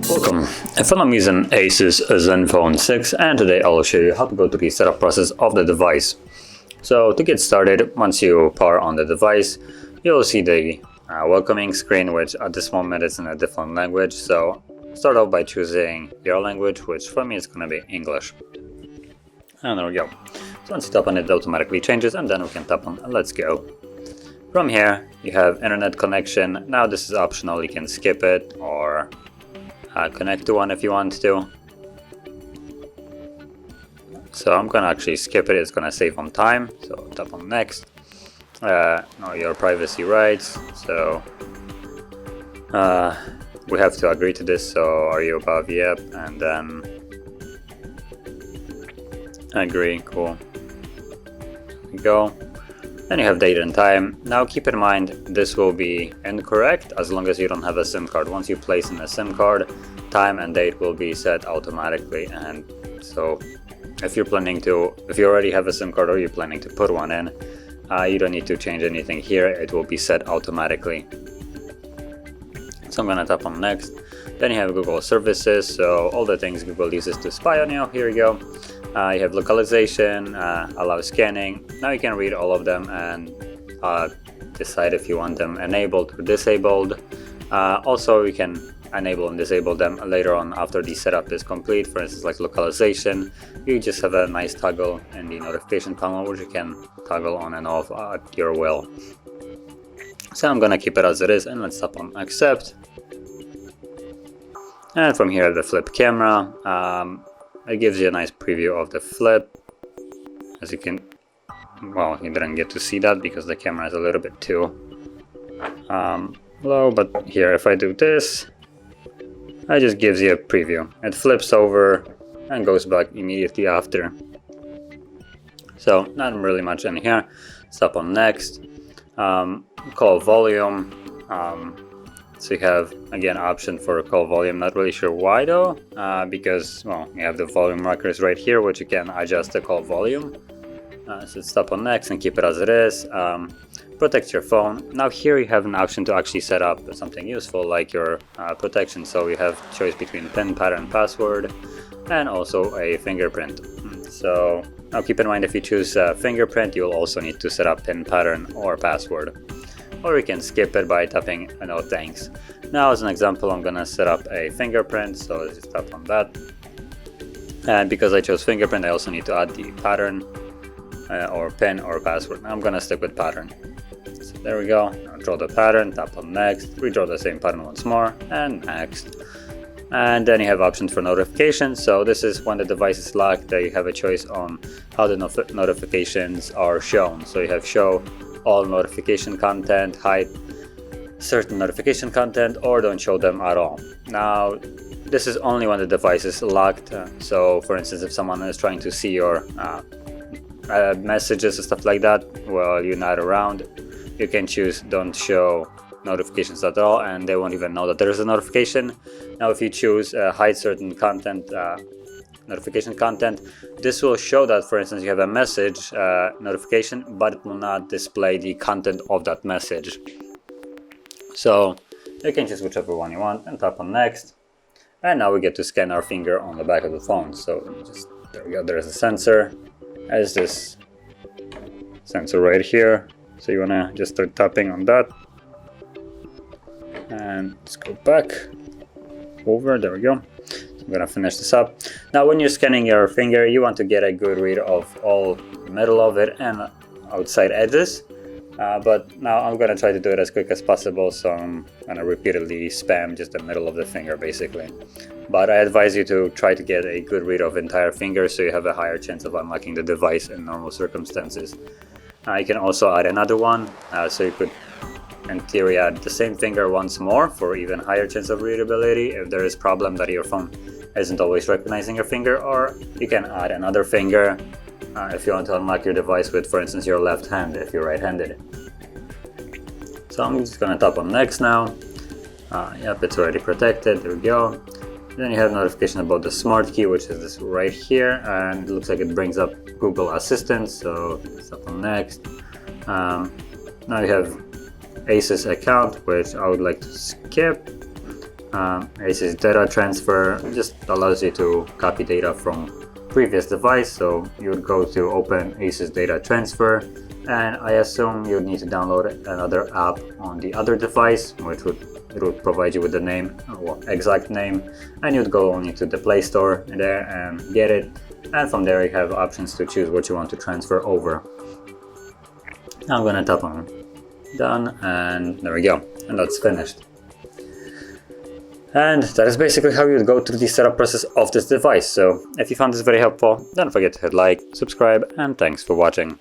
Welcome. I'm using ASUS Zenfone 6 and today I'll show you how to go through the setup process of the device. So to get started, once you power on the device, you'll see the welcoming screen, which at this moment is in a different language. So start off by choosing your language, which for me is going to be English. And there we go. So once you tap on it, it automatically changes, and then we can tap on let's go. From here, you have internet connection. Now this is optional, you can skip it or connect to one if you want to. So I'm gonna actually skip it, it's gonna save on time. So tap on next. Now your privacy rights. So we have to agree to this. So are you above? Yep. And then agree. Cool. There we go. Then you have date and time. Now keep in mind this will be incorrect as long as you don't have a SIM card. Once you place in a SIM card, time and date will be set automatically. And so if you already have a SIM card or you're planning to put one in, you don't need to change anything here. It will be set automatically. So I'm gonna tap on next. Then you have Google services. So all the things Google uses to spy on you. Here you go. You have localization, allow scanning. Now you can read all of them and decide if you want them enabled or disabled. Also, you can enable and disable them later on after the setup is complete. For instance, like localization, you just have a nice toggle in the notification panel, which you can toggle on and off at your will. So I'm gonna keep it as it is, and let's tap on accept. And from here, the flip camera. It gives you a nice preview of the flip. As you can, well, you didn't get to see that because the camera is a little bit too low, but here if I do this, it just gives you a preview. It flips over and goes back immediately after. So not really much in here. Tap on next. Call volume. So you have, again, option for call volume. Not really sure why though, because, well, you have the volume markers right here, which you can adjust the call volume. So tap on next and keep it as it is. Protect your phone. Now here you have an option to actually set up something useful like your protection. So you have choice between PIN, pattern, password, and also a fingerprint. So now keep in mind if you choose fingerprint, you'll also need to set up PIN, pattern, or password. Or you can skip it by tapping no thanks. Now as an example, I'm gonna set up a fingerprint, so let's just tap on that. And because I chose fingerprint, I also need to add the pattern or pin or password. Now I'm gonna stick with pattern. So there we go. Now draw the pattern, tap on next, redraw the same pattern once more, and next. And then you have options for notifications. So this is when the device is locked, you have a choice on how the notifications are shown. So you have show all notification content, hide certain notification content, or don't show them at all. Now this is only when the device is locked. So for instance, if someone is trying to see your messages and stuff like that while you're not around, you can choose don't show notifications at all, and they won't even know that there is a notification. Now if you choose hide certain content, notification content, this will show that, for instance, you have a message notification, but it will not display the content of that message. So you can choose whichever one you want and tap on next. And now we get to scan our finger on the back of the phone. So just, there we go, there's a sensor. There's this sensor right here. So you wanna just start tapping on that. And let's go back over, there we go. I'm gonna finish this up. Now when you're scanning your finger, you want to get a good read of all the middle of it and outside edges. But now I'm gonna try to do it as quick as possible, so I'm gonna repeatedly spam just the middle of the finger basically. But I advise you to try to get a good read of entire finger so you have a higher chance of unlocking the device in normal circumstances. You can also add another one, so you could in theory add the same finger once more for even higher chance of readability if there is problem that your phone isn't always recognizing your finger, or you can add another finger if you want to unlock your device with, for instance, your left hand if you're right-handed. So I'm just gonna tap on next now. Yep, it's already protected, there we go. Then you have notification about the smart key, which is this right here, and it looks like it brings up Google Assistant, so let's tap on next. Now you have ASUS account, which I would like to skip. ASUS data transfer just allows you to copy data from previous device, so you would go to open ASUS data transfer, and I assume you would need to download another app on the other device, which would provide you with the name, or exact name, and you'd go only to the Play Store there and get it, and from there you have options to choose what you want to transfer over. Now I'm gonna tap on done, and there we go, and that's finished. And that is basically how you would go through the setup process of this device. So if you found this very helpful, don't forget to hit like, subscribe, and thanks for watching.